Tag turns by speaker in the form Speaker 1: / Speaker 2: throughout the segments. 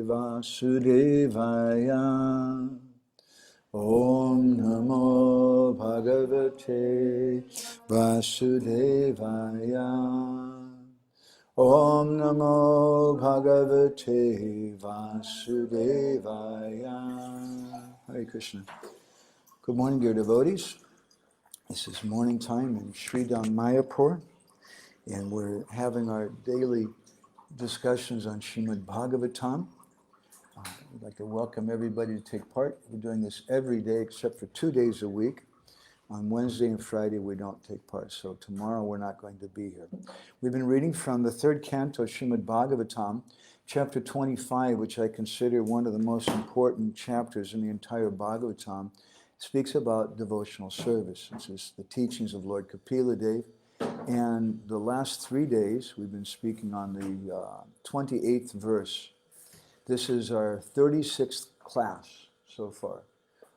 Speaker 1: Vasudevaya. Om Namo Bhagavate Vasudevaya. Om Namo Bhagavate Vasudevaya. Hare Krishna. Good morning, dear devotees. This is morning time in Sridham Mayapur, and we're having our daily discussions on Srimad Bhagavatam. I'd like to welcome everybody to take part. We're doing this every day except for 2 days a week. On Wednesday and Friday we don't take part, so tomorrow we're not going to be here. We've been reading from the third canto, Srimad Bhagavatam, chapter 25, which I consider one of the most important chapters in the entire Bhagavatam. It speaks about devotional service. This is the teachings of Lord Kapila Dev. And the last 3 days we've been speaking on the 28th verse. This is our 36th class so far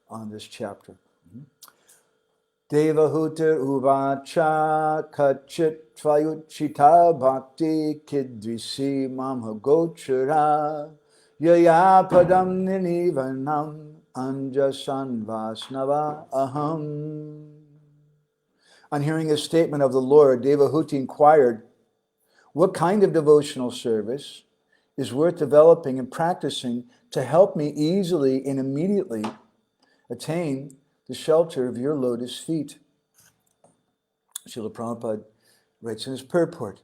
Speaker 1: on this chapter. Devahutir uvacha kachit tvayuchita bhakti kidrisi mamhagochara yaya padam ninivanam anjasan vasnava aham. On hearing a statement of the Lord, Devahuti inquired, what kind of devotional service is worth developing and practicing to help me easily and immediately attain the shelter of your lotus feet? Srila Prabhupada writes in his purport,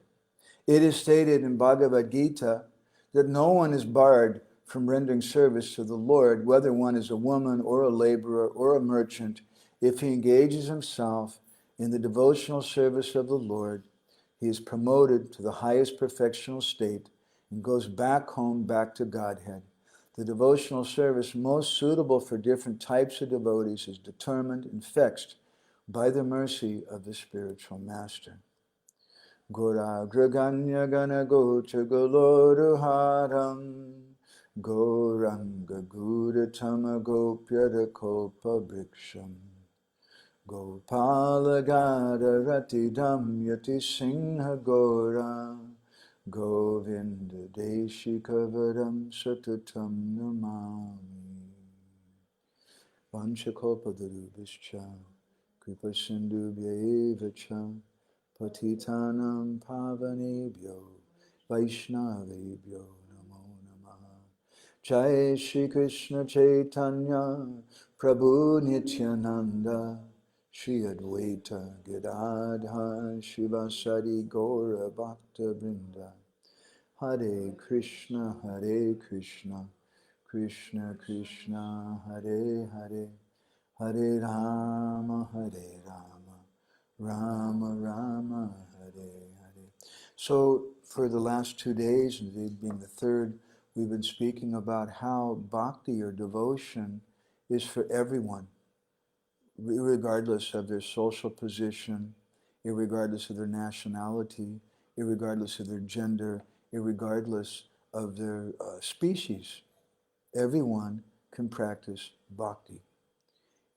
Speaker 1: it is stated in Bhagavad Gita that no one is barred from rendering service to the Lord, whether one is a woman or a laborer or a merchant, if he engages himself in the devotional service of the Lord, he is promoted to the highest perfectional state and goes back home, back to Godhead. The devotional service most suitable for different types of devotees is determined and fixed by the mercy of the spiritual master. Gora graganya gana gocha goloruharam Goranga gudatama gopyada kopa briksham Gopala gada ratidam yati singha gora Govinda Deshikavaram Satatam Namami Vanchakopadarubhischa Kripa Sindhubhyevacha Patitanam Pavanebhyo Vaishnavebhyo Namo Namaha Jai Shri Krishna Chaitanya Prabhu Nityananda Shri Advaita Gadadhar Shivasari Gaura Bhakta Vrinda Hare Krishna Krishna Krishna Hare Hare Hare Rama Rama Rama Hare Hare. So for the last 2 days, and being the third, we've been speaking about how bhakti or devotion is for everyone, irregardless of their social position, irregardless of their nationality, irregardless of their gender, irregardless of their species. Everyone can practice bhakti.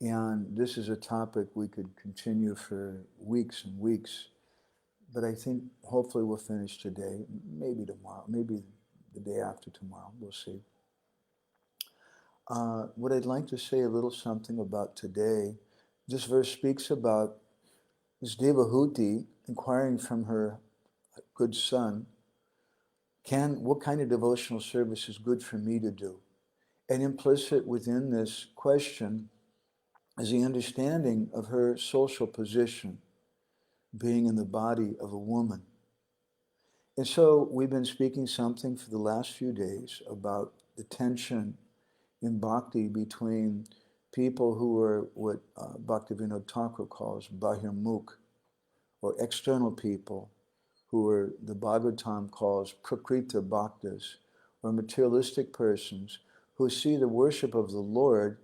Speaker 1: And this is a topic we could continue for weeks and weeks, but I think hopefully we'll finish today, maybe tomorrow, maybe the day after tomorrow, we'll see. What I'd like to say a little something about today, this verse speaks about this Devahuti inquiring from her good son, what kind of devotional service is good for me to do? And implicit within this question is the understanding of her social position, being in the body of a woman. And so we've been speaking something for the last few days about the tension in bhakti between people who are what Bhaktivinoda Thakur calls bahirmukh, or external people, who are the Bhagavatam calls prakrita bhaktas, or materialistic persons who see the worship of the Lord,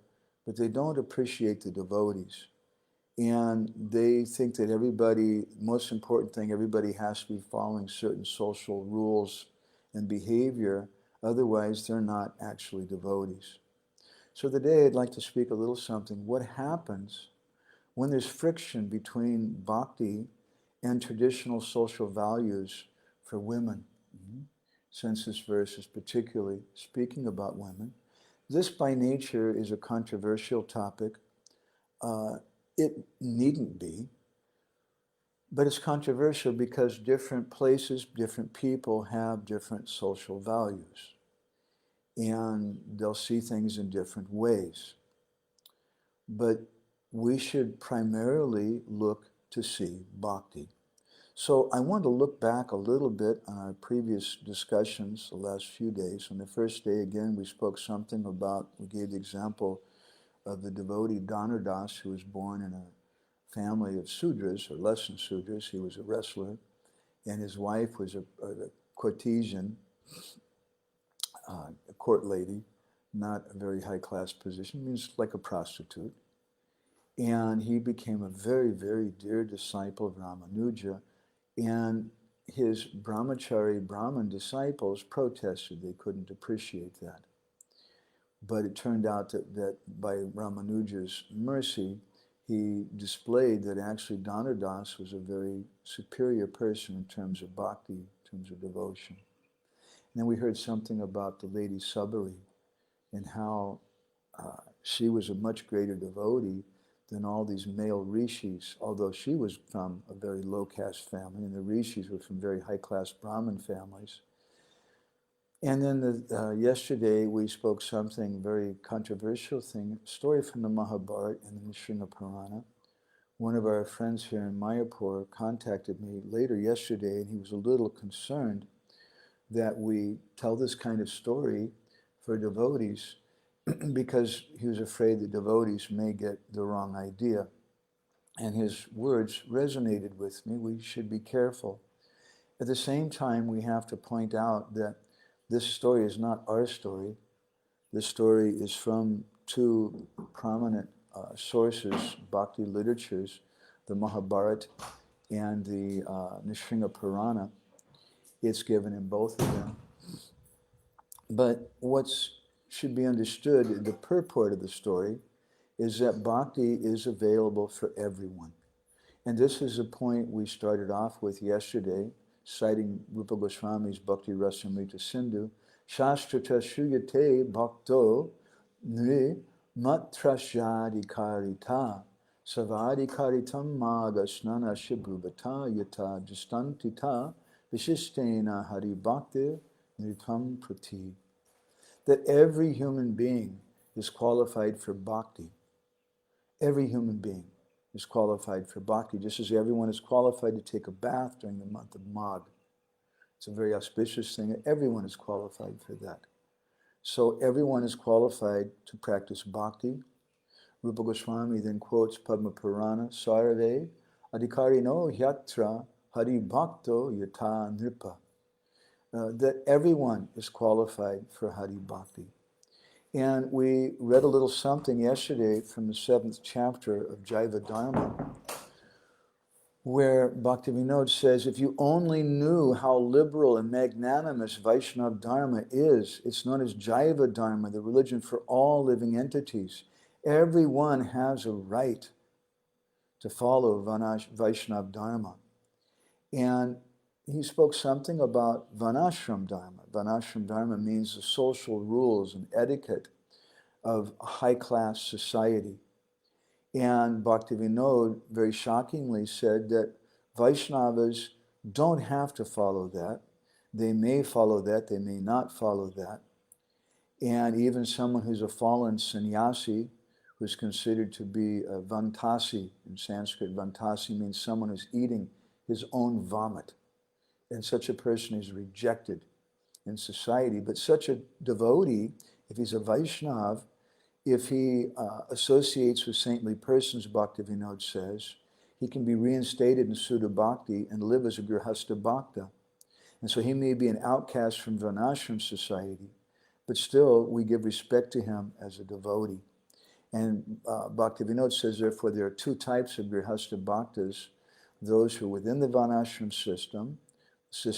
Speaker 1: but they don't appreciate the devotees. And they think that most important thing, everybody has to be following certain social rules and behavior, otherwise they're not actually devotees. So today I'd like to speak a little something. What happens when there's friction between bhakti and traditional social values for women? since this verse is particularly speaking about women. This by nature is a controversial topic. It needn't be, but it's controversial because different places, different people have different social values, and they'll see things in different ways. But we should primarily look to see bhakti. So I want to look back a little bit on our previous discussions the last few days. On the first day, again, we spoke something about, we gave the example of the devotee Dhanurdas, who was born in a family of Sudras, or less than Sudras. He was a wrestler, and his wife was a courtesan, a court lady, not a very high-class position, means like a prostitute. And he became a very, very dear disciple of Ramanuja, and his brahmachari Brahmin disciples protested. They couldn't appreciate that. But it turned out that by Ramanuja's mercy, he displayed that actually Dhanurdas was a very superior person in terms of bhakti, in terms of devotion. And then we heard something about the lady Sabari and how she was a much greater devotee than all these male rishis, although she was from a very low-caste family, and the rishis were from very high-class Brahmin families. And then yesterday we spoke something very controversial thing, a story from the Mahabharata and the Nrsimha Purana. One of our friends here in Mayapur contacted me later yesterday, and he was a little concerned that we tell this kind of story for devotees because he was afraid the devotees may get the wrong idea. And his words resonated with me. We should be careful. At the same time, we have to point out that this story is not our story. This story is from two prominent sources, bhakti literatures, the Mahabharata and the Nrsimha Purana. It's given in both of them. But what should be understood, the purport of the story, is that bhakti is available for everyone. And this is a point we started off with yesterday, citing Rupa Goswami's Bhakti Rasamrita Sindhu, Sastra shuyate bhakto nri matrashyadikarita savadikaritam maga snana shibrubhata yata distantita vishishtena hari bhakti nritam prati. That every human being is qualified for bhakti. Every human being is qualified for bhakti, just as everyone is qualified to take a bath during the month of Magh. It's a very auspicious thing. Everyone is qualified for that. So everyone is qualified to practice bhakti. Rupa Goswami then quotes Padma Purana, Sarve adhikarino hyatra hari bhakto yata nripa. That everyone is qualified for Hari Bhakti. And we read a little something yesterday from the 7th chapter of Jaiva Dharma, where Bhaktivinoda says, if you only knew how liberal and magnanimous Vaishnava Dharma is, it's known as Jaiva Dharma, the religion for all living entities. Everyone has a right to follow Vaishnava Dharma. And he spoke something about Varnashram Dharma. Varnashram Dharma means the social rules and etiquette of a high-class society. And Bhaktivinoda very shockingly said that Vaishnavas don't have to follow that. They may follow that, they may not follow that. And even someone who's a fallen sannyasi, who's considered to be a vantasi, in Sanskrit, vantasi means someone who's eating his own vomit. And such a person is rejected in society. But such a devotee, if he's a Vaishnav, if he associates with saintly persons, Bhaktivinoda says, he can be reinstated in Sudha Bhakti and live as a Grihastha Bhakta. And so he may be an outcast from Varnashram society, but still we give respect to him as a devotee. And Bhaktivinoda says, therefore, there are two types of Grihastha Bhaktas, those who are within the Varnashram system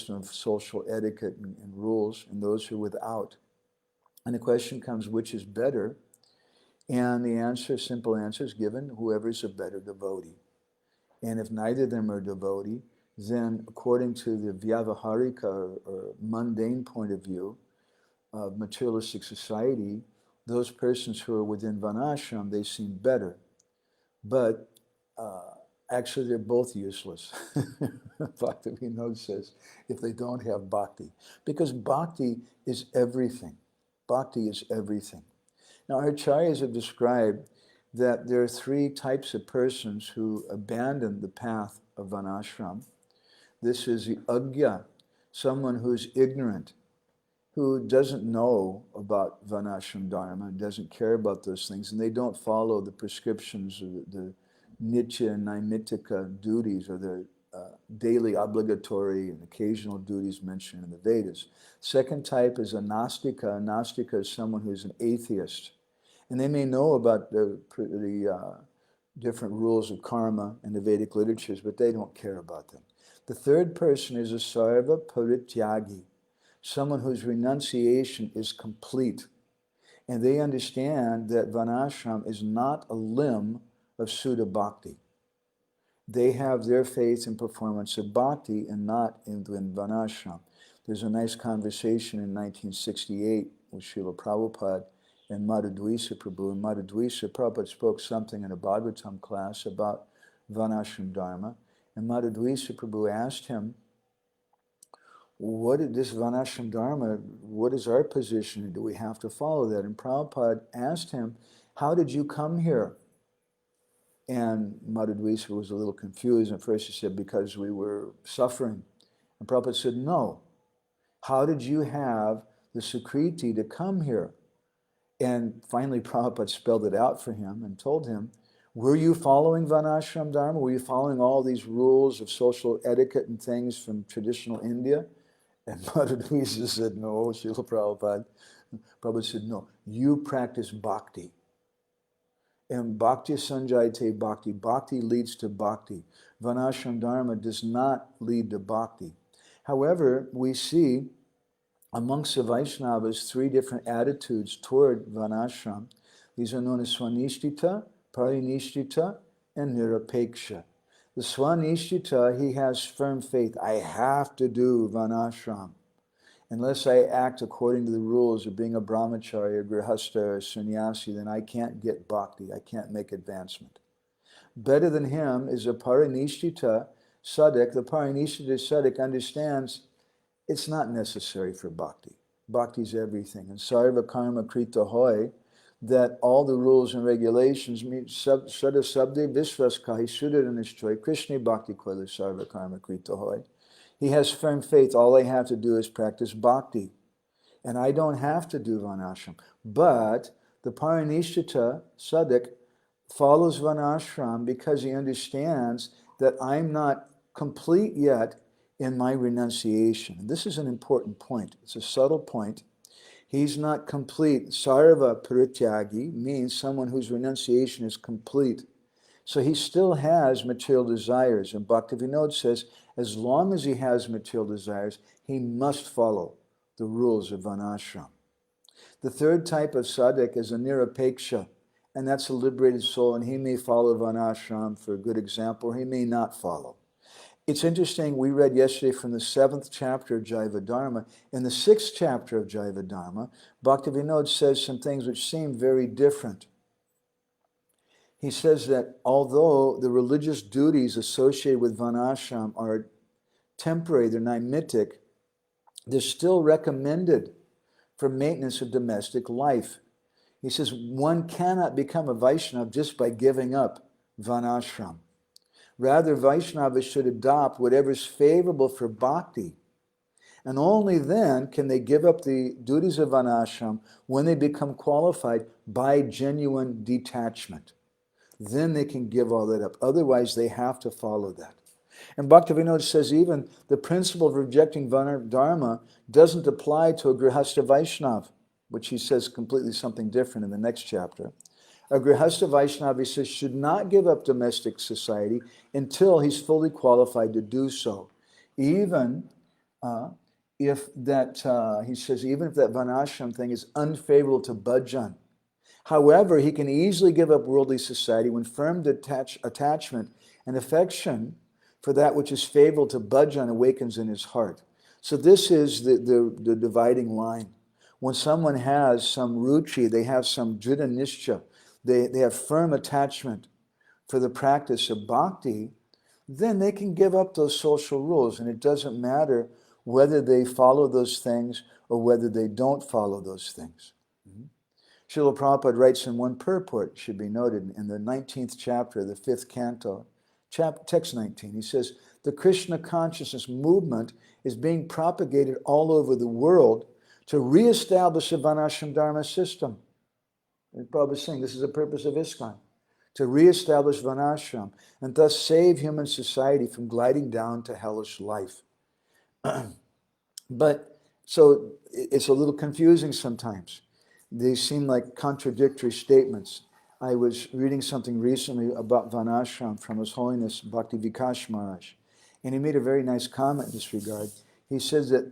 Speaker 1: of social etiquette and rules, and those who are without. And the question comes, which is better? And the answer, simple answer, is given, whoever is a better devotee. And if neither of them are devotee, then according to the Vyavaharika or mundane point of view of materialistic society, those persons who are within Vanashram, they seem better. But actually, they're both useless. Bhakti Vinod says, if they don't have bhakti. Because bhakti is everything. Bhakti is everything. Now, our acaryas have described that there are three types of persons who abandon the path of Vanashram. This is the agya, someone who's ignorant, who doesn't know about Vanashram Dharma, doesn't care about those things, and they don't follow the prescriptions of the nitya and naimittika duties, or the daily obligatory and occasional duties mentioned in the Vedas. Second type is a nastika. A nastika is someone who's an atheist. And they may know about the different rules of karma in the Vedic literatures, but they don't care about them. The third person is a sarva parityagi, someone whose renunciation is complete. And they understand that Vanashram is not a limb of Sudha Bhakti. They have their faith and performance of Bhakti and not in Vanashram. There's a nice conversation in 1968 with Srila Prabhupada and Madhudvisa Prabhu. And Madhudvisa Prabhupada spoke something in a Bhagavatam class about Vanashram Dharma. And Madhudvisa Prabhu asked him, what is this Vanashram Dharma, what is our position? Do we have to follow that? And Prabhupada asked him, how did you come here? And Madhudvisa was a little confused. At first he said, because we were suffering. And Prabhupada said, no. How did you have the sukriti to come here? And finally Prabhupada spelled it out for him and told him, were you following Vanashram Dharma? Were you following all these rules of social etiquette and things from traditional India? And Madhudvisa said, no, Srila Prabhupada. Prabhupada said, no, you practice bhakti. And bhakti sanjayate bhakti. Bhakti leads to bhakti. Vanashram Dharma does not lead to bhakti. However, we see amongst the Vaishnavas three different attitudes toward Vanashram. These are known as Swanishtita, Parinishtita, and Nirapeksha. The Swanishtita, he has firm faith. I have to do Vanashram. Unless I act according to the rules of being a brahmachari, or grihastha, or sannyasi, then I can't get bhakti. I can't make advancement. Better than him is a Parinishtita sadhak. The Parinishtita sadhak understands it's not necessary for bhakti. Bhakti is everything. And sarva karma krita hoy, that all the rules and regulations mean sada sabde visvas kahi sudaranishtoy krishna bhakti koila sarva karma krita hoy. He has firm faith. All I have to do is practice bhakti. And I don't have to do Vanashram. But the Parinishtita sadhak follows Vanashram because he understands that I'm not complete yet in my renunciation. And this is an important point. It's a subtle point. He's not complete. Sarva parityagi means someone whose renunciation is complete. So he still has material desires. And Bhaktivinoda says, as long as he has material desires, he must follow the rules of Vanashram. The third type of sadhak is a nirapeksha, and that's a liberated soul, and he may follow Vanashram for a good example, or he may not follow. It's interesting, we read yesterday from the 7th chapter of Jaiva Dharma. In the 6th chapter of Jaiva Dharma, Bhaktivinoda says some things which seem very different. He says that although the religious duties associated with Vanashram are temporary, they're naimittic, they're still recommended for maintenance of domestic life. He says one cannot become a Vaishnava just by giving up Vanashram. Rather, Vaishnavas should adopt whatever's favorable for bhakti. And only then can they give up the duties of Vanashram when they become qualified by genuine detachment. Then they can give all that up. Otherwise, they have to follow that. And Bhaktivinoda says even the principle of rejecting Dharma doesn't apply to a Grihastha Vaishnava, which he says completely something different in the next chapter. A Grihastha Vaishnava, he says, should not give up domestic society until he's fully qualified to do so. Even if that, he says, even if that Vanashram thing is unfavorable to bhajan. However, he can easily give up worldly society when firm attachment and affection For that which is favorable to bhajan awakens in his heart. So this is the dividing line. When someone has some ruchi, they have some drita nishcha, they have firm attachment for the practice of bhakti, then they can give up those social rules, and it doesn't matter whether they follow those things or whether they don't follow those things. Srila Prabhupada writes in one purport, should be noted, in the 19th chapter, the 5th canto, text 19, he says, the Krishna consciousness movement is being propagated all over the world to reestablish a Varnashram Dharma system. And Prabhupada is saying this is the purpose of ISKCON, to reestablish Varnashram and thus save human society from gliding down to hellish life. But, so it's a little confusing sometimes. They seem like contradictory statements. I was reading something recently about Varnashram from His Holiness Bhakti Vikas Maharaj, and he made a very nice comment in this regard. He says that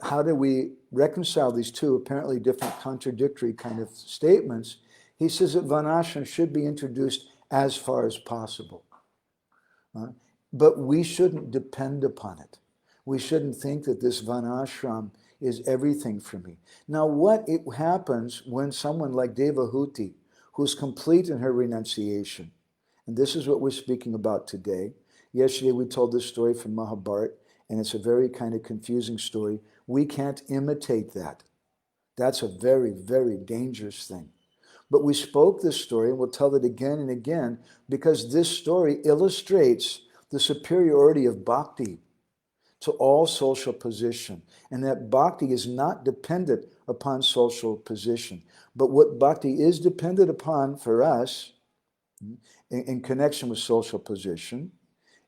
Speaker 1: how do we reconcile these two apparently different contradictory kind of statements? He says that Varnashram should be introduced as far as possible. But we shouldn't depend upon it. We shouldn't think that this Varnashram is everything for me. Now, what happens when someone like Devahuti, who's complete in her renunciation, and this is what we're speaking about today. Yesterday we told this story from Mahabharata, and it's a very kind of confusing story. We can't imitate that. That's a very, very dangerous thing. But we spoke this story, and we'll tell it again and again, because this story illustrates the superiority of bhakti to all social position, and that bhakti is not dependent upon social position. But what bhakti is dependent upon for us, in connection with social position,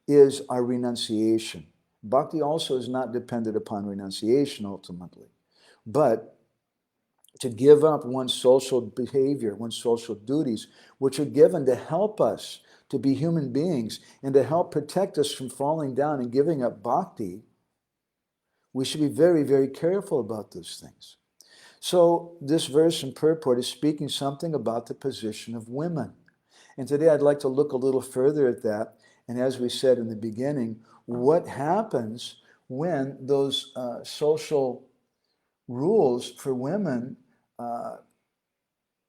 Speaker 1: is our renunciation. Bhakti also is not dependent upon renunciation ultimately, but to give up one's social behavior, one's social duties, which are given to help us to be human beings and to help protect us from falling down and giving up bhakti, we should be very, very careful about those things. So this verse in purport is speaking something about the position of women. And today I'd like to look a little further at that. And as we said in the beginning, what happens when those social rules for women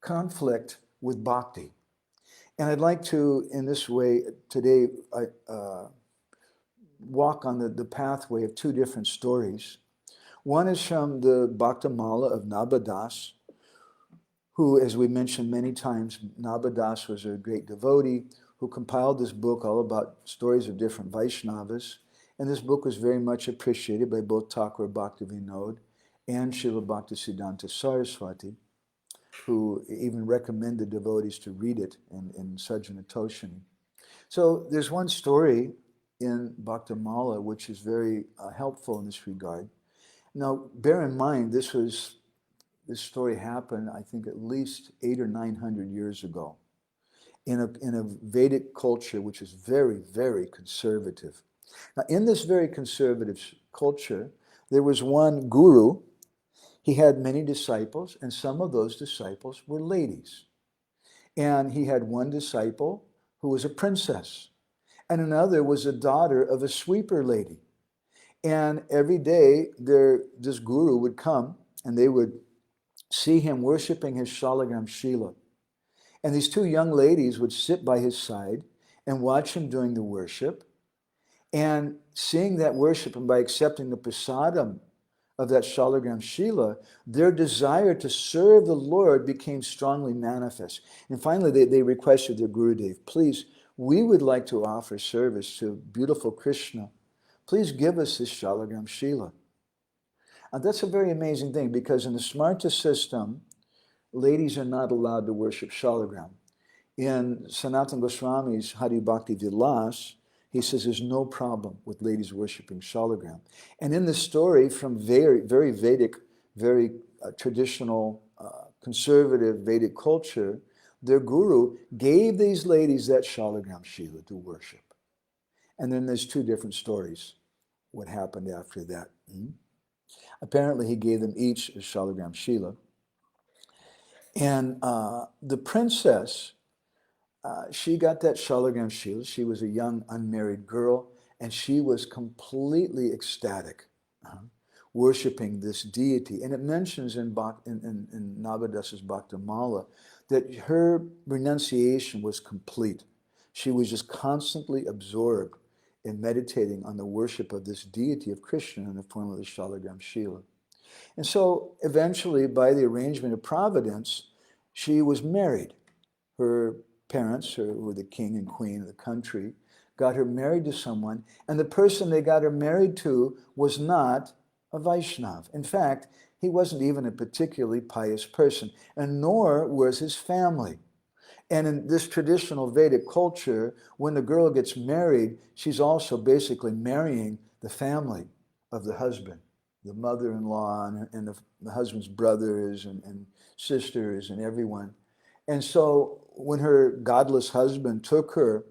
Speaker 1: conflict with bhakti? And I'd like to, in this way, today, walk on the pathway of two different stories. One is from the Bhaktamala of Nabadas, who, as we mentioned many times, Nabadas was a great devotee who compiled this book all about stories of different Vaishnavas. And this book was very much appreciated by both Thakur Bhaktivinoda and Srila Bhaktisiddhanta Saraswati, who even recommended devotees to read it in Sajjana Toshini. So there's one story in Bhaktamala which is very helpful in this regard. Now, bear in mind, this story happened, I think, at least 800 or 900 years ago in a Vedic culture which is very, very conservative. Now, in this very conservative culture, there was one guru. He had many disciples, and some of those disciples were ladies. And he had one disciple who was a princess, and another was a daughter of a sweeper lady. And every day, this guru would come, and they would see him worshiping his Shalagram Shila. And these two young ladies would sit by his side and watch him doing the worship. And seeing that worship, and by accepting the prasadam of that Shalagram Shila, their desire to serve the Lord became strongly manifest. And finally, they requested their Gurudev, please, we would like to offer service to beautiful Krishna. Please give us this Shalagram Shila. And that's a very amazing thing, because in the Smarta system, ladies are not allowed to worship Shalagram. In Sanatana Goswami's Hari Bhakti Vilas, he says there's no problem with ladies worshiping Shalagram. And in this story from very, very Vedic, very traditional, conservative Vedic culture, their guru gave these ladies that Shalagram Shila to worship. And then there's two different stories, what happened after that. Apparently he gave them each a Shalagram Shila. And the princess, she got that Shalagram Shila. She was a young unmarried girl. and she was completely ecstatic, worshiping this deity. And it mentions in Navadasa's Bhaktamala that her renunciation was complete. She was just constantly absorbed in meditating on the worship of this deity of Krishna in the form of the Shalagram Shila. And so eventually, by the arrangement of providence, she was married. Her parents, who were the king and queen of the country, got her married to someone, and the person they got her married to was not a Vaishnav. In fact, he wasn't even a particularly pious person, and nor was his family. And in this traditional Vedic culture, when the girl gets married, she's also basically marrying the family of the husband, the mother-in-law and the husband's brothers and sisters and everyone. And so when her godless husband took her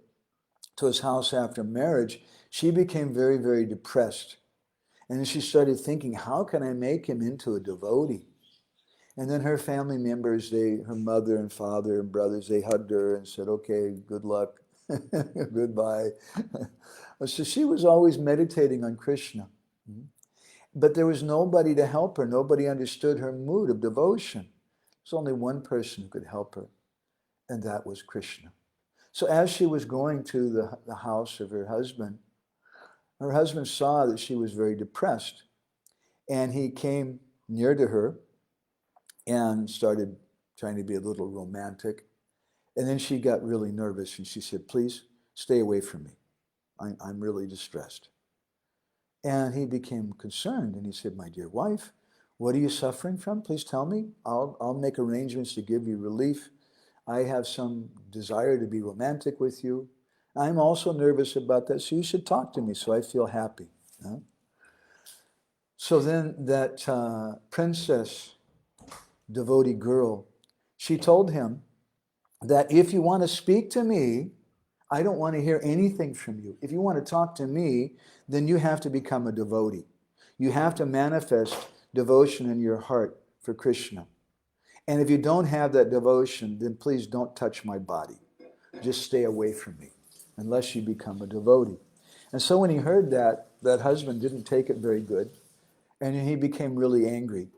Speaker 1: to his house after marriage, she became very, very depressed. And then she started thinking, how can I make him into a devotee? And then her family members, her mother and father and brothers, they hugged her and said, okay, good luck, goodbye. So she was always meditating on Krishna. But there was nobody to help her. Nobody understood her mood of devotion. There's only one person who could help her, and that was Krishna. So as she was going to the house of her husband saw that she was very depressed. And he came near to her and started trying to be a little romantic. And then she got really nervous and she said, please stay away from me. I'm really distressed. And he became concerned and he said, my dear wife, what are you suffering from? Please tell me. I'll make arrangements to give you relief. I have some desire to be romantic with you. I'm also nervous about that, so you should talk to me so I feel happy. So then that princess, devotee girl, she told him that if you want to speak to me, I don't want to hear anything from you. If you want to talk to me, then you have to become a devotee. You have to manifest devotion in your heart for Krishna. And if you don't have that devotion, then please don't touch my body. Just stay away from me unless you become a devotee. And so when he heard that, that husband didn't take it very good, and he became really angry.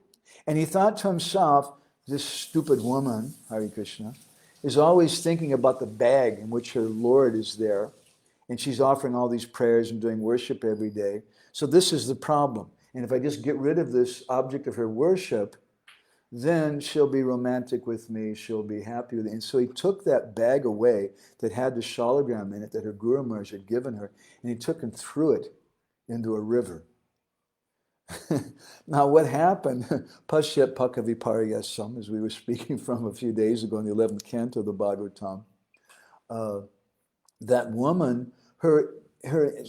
Speaker 1: And he thought to himself, this stupid woman, Hare Krishna, is always thinking about the bag in which her Lord is there, and she's offering all these prayers and doing worship every day. So this is the problem. And if I just get rid of this object of her worship, then she'll be romantic with me, she'll be happy with me. And so he took that bag away that had the shalagram in it that her Guru Maharaj had given her, and he took and threw it into a river. Now what happened, Pashyat Pakaviparyasam, as we were speaking from a few days ago in the 11th canto of the Bhagavatam, that woman, her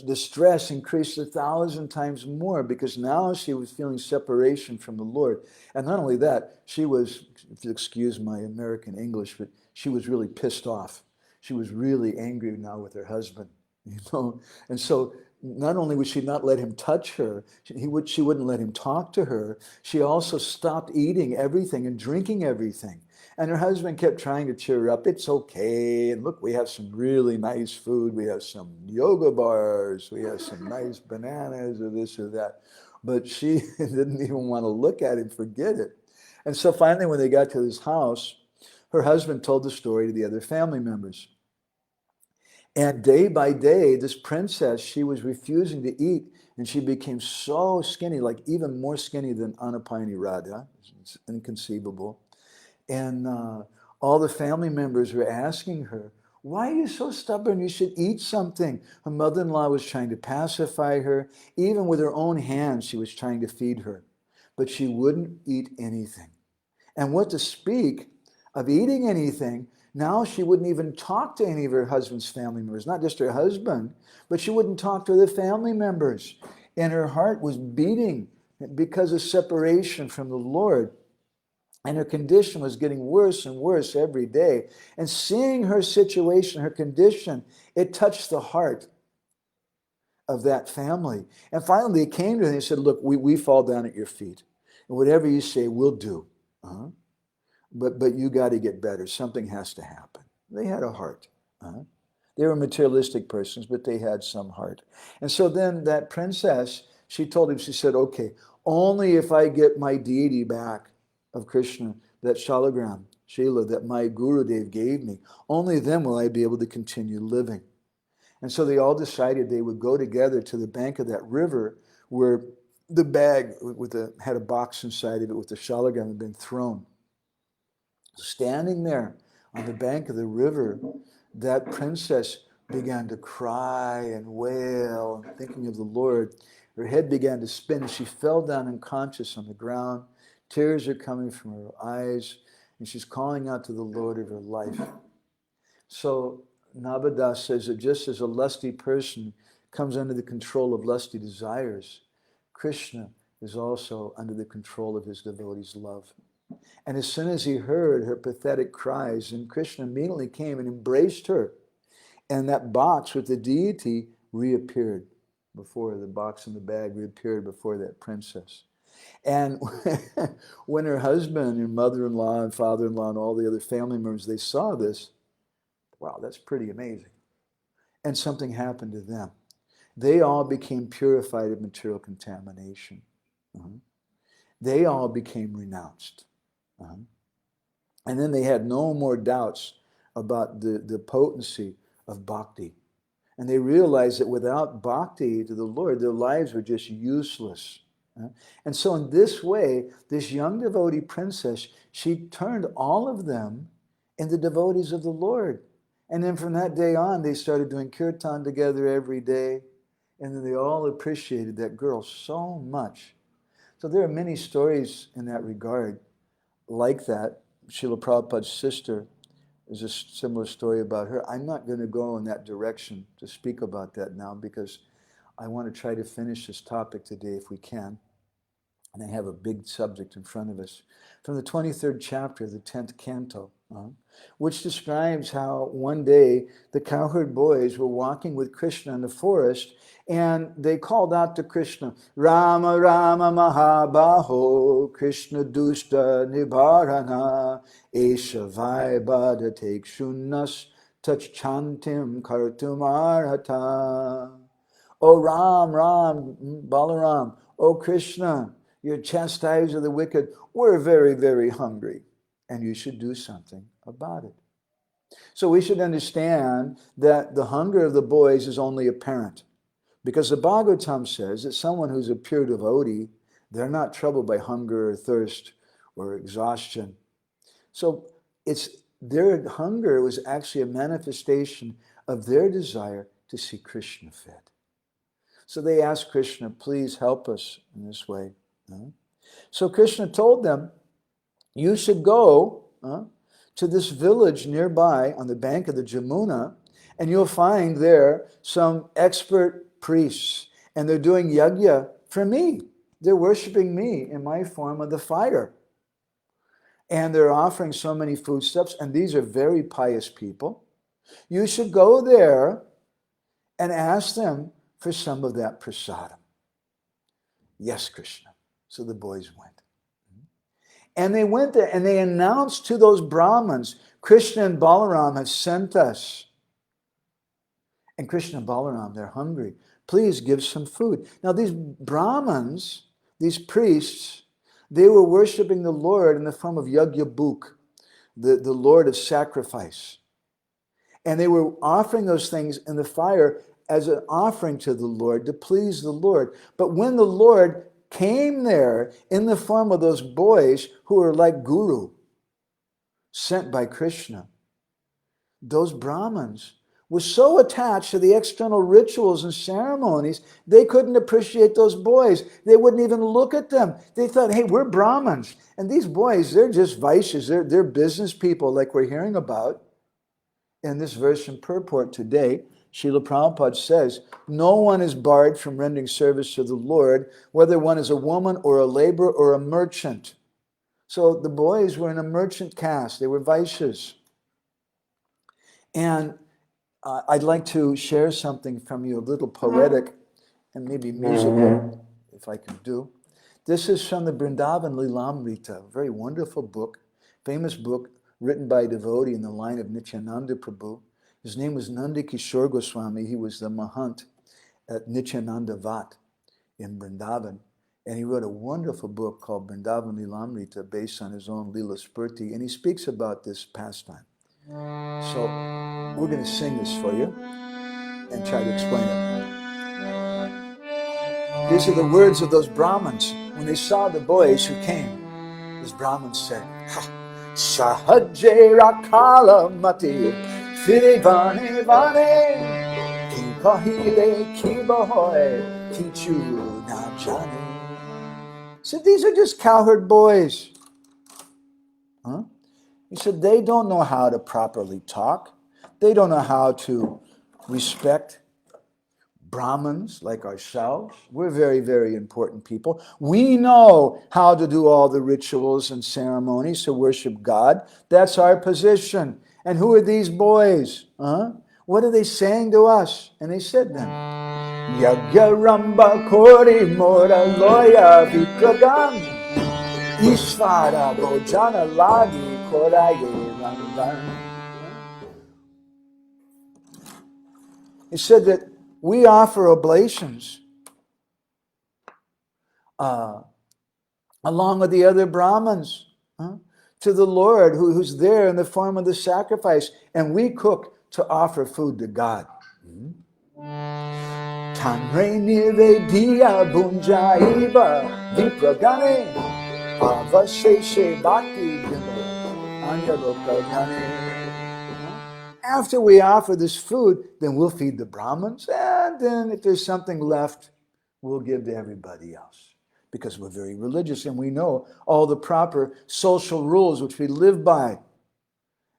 Speaker 1: distress increased 1,000 times more because now she was feeling separation from the Lord. And not only that, she was, if you excuse my American English, but she was really pissed off. She was really angry now with her husband, you know. And so not only would she not let him touch her, she wouldn't let him talk to her, she also stopped eating everything and drinking everything. And her husband kept trying to cheer her up. It's okay. And look, we have some really nice food. We have some yoga bars. We have some nice bananas or this or that. But she didn't even want to look at him, forget it. And so finally, when they got to this house, her husband told the story to the other family members. And day by day, this princess, she was refusing to eat. And she became so skinny, like even more skinny than Anapayani Radha. It's inconceivable. And all the family members were asking her, why are you so stubborn? You should eat something. Her mother-in-law was trying to pacify her. Even with her own hands, she was trying to feed her. But she wouldn't eat anything. And what to speak of eating anything, now she wouldn't even talk to any of her husband's family members, not just her husband, but she wouldn't talk to the family members. And her heart was beating because of separation from the Lord. And her condition was getting worse and worse every day. And seeing her situation, her condition, it touched the heart of that family. And finally, they came to her and they said, look, we fall down at your feet. And whatever you say, we'll do. But you got to get better. Something has to happen. They had a heart. They were materialistic persons, but they had some heart. And so then that princess, she told him, she said, okay, only if I get my deity back of Krishna, that shalagram, Shila, that my Gurudev gave me, only then will I be able to continue living. And so they all decided they would go together to the bank of that river where the bag had a box inside of it with the shalagram had been thrown. Standing there on the bank of the river, that princess began to cry and wail, and thinking of the Lord. Her head began to spin, and she fell down unconscious on the ground. Tears are coming from her eyes, and she's calling out to the Lord of her life. So Navadas says that just as a lusty person comes under the control of lusty desires, Krishna is also under the control of his devotees' love. And as soon as he heard her pathetic cries, and Krishna immediately came and embraced her, and that box with the deity reappeared before the box in the bag reappeared before that princess. And when her husband, her mother-in-law and father-in-law and all the other family members, they saw this, wow, that's pretty amazing. And something happened to them. They all became purified of material contamination. They all became renounced. And then they had no more doubts about the potency of bhakti. And they realized that without bhakti to the Lord, their lives were just useless. And so in this way, this young devotee princess, she turned all of them into devotees of the Lord. And then from that day on, they started doing kirtan together every day. And then they all appreciated that girl so much. So there are many stories in that regard like that. Srila Prabhupada's sister, there's a similar story about her. I'm not going to go in that direction to speak about that now because I want to try to finish this topic today if we can. And I have a big subject in front of us. From the 23rd chapter, the 10th canto, which describes how one day the cowherd boys were walking with Krishna in the forest, and they called out to Krishna, Rama Rama Mahabaho, Krishna Dushta Nibarana, Esha Vaibhada Take Shunas, Touch Chantim Kartumarhata. O Ram, Ram, Balaram, O Krishna, you chastise of the wicked, we're very, very hungry, and you should do something about it. So we should understand that the hunger of the boys is only apparent, because the Bhagavatam says that someone who's a pure devotee, they're not troubled by hunger or thirst or exhaustion. So their hunger was actually a manifestation of their desire to see Krishna fed. So they asked Krishna, please help us in this way. So Krishna told them, you should go to this village nearby on the bank of the Jamuna, and you'll find there some expert priests, and they're doing yajna for me. They're worshiping me in my form of the fire. And they're offering so many foodstuffs, and these are very pious people. You should go there and ask them for some of that prasadam. Yes, Krishna. So the boys went. And they went there and they announced to those Brahmins, Krishna and Balaram have sent us. And Krishna and Balaram, they're hungry. Please give some food. Now these Brahmins, these priests, they were worshiping the Lord in the form of Yagyabhuk, the Lord of sacrifice. And they were offering those things in the fire as an offering to the Lord, to please the Lord. But when the Lord came there in the form of those boys who were like Guru, sent by Krishna, those Brahmins were so attached to the external rituals and ceremonies, they couldn't appreciate those boys. They wouldn't even look at them. They thought, hey, we're Brahmins. And these boys, they're just Vaishyas. They're business people like we're hearing about in this verse in purport today. Srila Prabhupada says, no one is barred from rendering service to the Lord, whether one is a woman or a laborer or a merchant. So the boys were in a merchant caste. They were Vaishyas. And I'd like to share something from you, a little poetic and maybe musical, if I can do. This is from the Vrindavan Lilamrita, a very wonderful book, famous book written by a devotee in the line of Nityananda Prabhu. His name was Nanda Kishore Goswami. He was the Mahant at Nityananda Vat in Vrindavan. And he wrote a wonderful book called Vrindavan Lilamrita based on his own Lila Spurti. And he speaks about this pastime. So we're going to sing this for you and try to explain it. These are the words of those Brahmins. When they saw the boys who came, these Brahmins said, ha, Sahaje Rakala Mati Firivane Vane Ki Kahile Ki Bahoy Kichu Najane. So these are just cowherd boys. Huh? He said they don't know how to properly talk. They don't know how to respect Brahmins like ourselves. We're very, very important people. We know how to do all the rituals and ceremonies to worship God. That's our position. And who are these boys? Huh? What are they saying to us? And they said then, Yagyaramba Kori Mora Loya Vikragam Ishvara Bojana Lagi Koraye Rangan. He said that we offer oblations along with the other Brahmins to the Lord who's there in the form of the sacrifice. And we cook to offer food to God. Tanre Nirvedya Bunjaiva Vipragane Avasheshe Bhakti Anyalokagane. After we offer this food, then we'll feed the Brahmins, and then if there's something left, we'll give to everybody else. Because we're very religious, and we know all the proper social rules which we live by.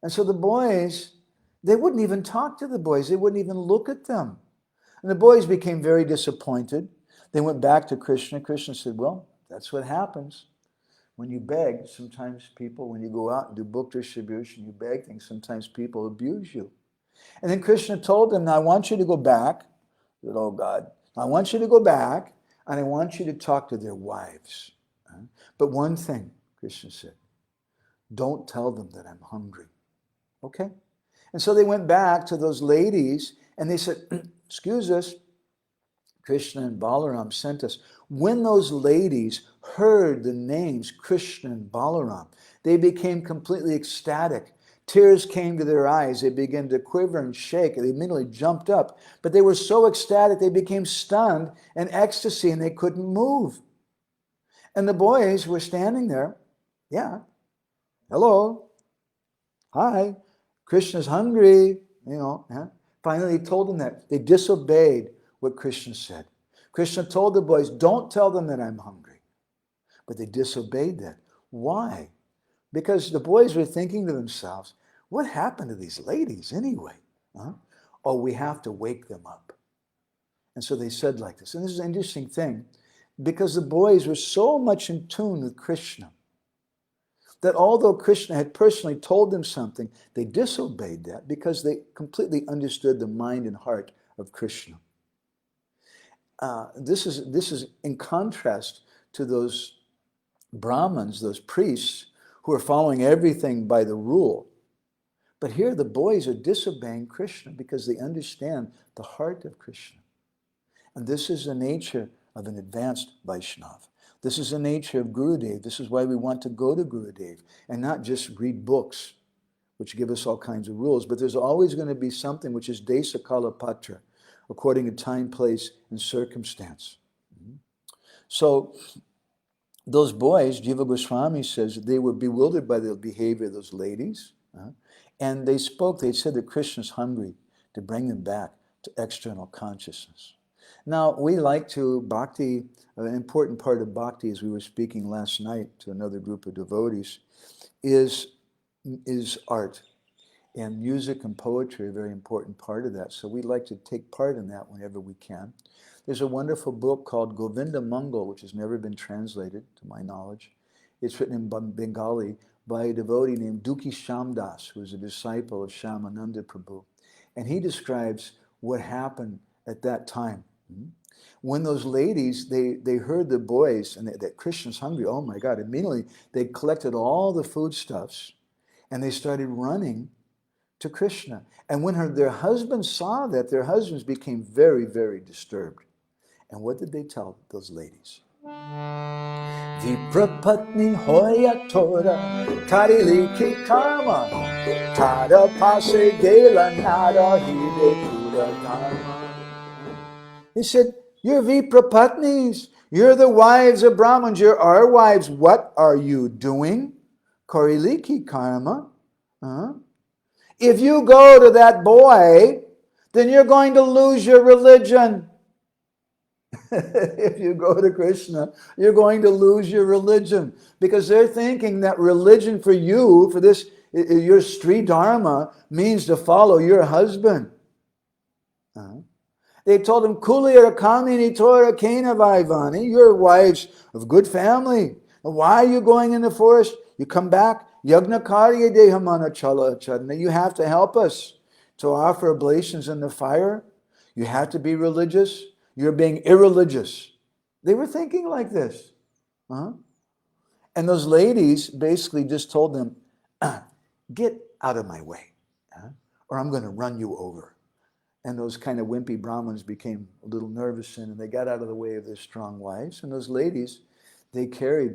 Speaker 1: And so the boys, they wouldn't even talk to the boys. They wouldn't even look at them. And the boys became very disappointed. They went back to Krishna. Krishna said, well, that's what happens. When you beg, sometimes people, when you go out and do book distribution, you beg things, sometimes people abuse you. And then Krishna told them, now I want you to go back. He said, oh God, I want you to go back and I want you to talk to their wives. But one thing, Krishna said, don't tell them that I'm hungry. Okay? And so they went back to those ladies and they said, excuse us, Krishna and Balaram sent us. When those ladies heard the names Krishna and Balaram, they became completely ecstatic. Tears came to their eyes. They began to quiver and shake. They immediately jumped up. But they were so ecstatic, they became stunned in ecstasy and they couldn't move. And the boys were standing there. Yeah. Hello. Hi. Krishna's hungry. Finally, he told them that. They disobeyed what Krishna said. Krishna told the boys, don't tell them that I'm hungry. But they disobeyed that. Why? Because the boys were thinking to themselves, what happened to these ladies anyway? Oh, we have to wake them up. And so they said like this. And this is an interesting thing, because the boys were so much in tune with Krishna that although Krishna had personally told them something, they disobeyed that because they completely understood the mind and heart of Krishna. This is in contrast to those Brahmins, those priests, who are following everything by the rule. But here the boys are disobeying Krishna because they understand the heart of Krishna. And this is the nature of an advanced Vaishnava. This is the nature of Gurudev. This is why we want to go to Gurudev and not just read books, which give us all kinds of rules. But there's always going to be something which is Desa Kala Patra, according to time, place, and circumstance. So those boys, Jiva Goswami says, they were bewildered by the behavior of those ladies. And they said that Krishna's hungry to bring them back to external consciousness. Now, we like to, Bhakti, an important part of Bhakti, as we were speaking last night to another group of devotees, is art. And music and poetry are a very important part of that. So we like to take part in that whenever we can. There's a wonderful book called Govinda Mangal, which has never been translated, to my knowledge. It's written in Bengali by a devotee named Dukhi Shamdas, who is a disciple of Shyamananda Prabhu. And he describes what happened at that time. When those ladies, they heard the boys, and that Krishna's hungry, oh my God, immediately they collected all the foodstuffs, and they started running to Krishna. And when their husbands saw that, their husbands became very, very disturbed. And what did they tell those ladies? Viprapatni hoya tora tariliki karma tada pase gela nada hide kura dharma. He said, you're Viprapatnis. You're the wives of Brahmins. You're our wives. What are you doing? Kariliki karma. If you go to that boy, then you're going to lose your religion. If you go to Krishna, you're going to lose your religion. Because they're thinking that religion for you, for this, your Sri Dharma, means to follow your husband. They told him, Kulira Kamini Tora Kena Vaivani, you're wives of good family. Why are you going in the forest? You come back, Yagna Karya Dehamana Chala Chadna. You have to help us to offer oblations in the fire. You have to be religious. You're being irreligious. They were thinking like this. And those ladies basically just told them, get out of my way, or I'm going to run you over. And those kind of wimpy Brahmins became a little nervous and they got out of the way of their strong wives. And those ladies, they carried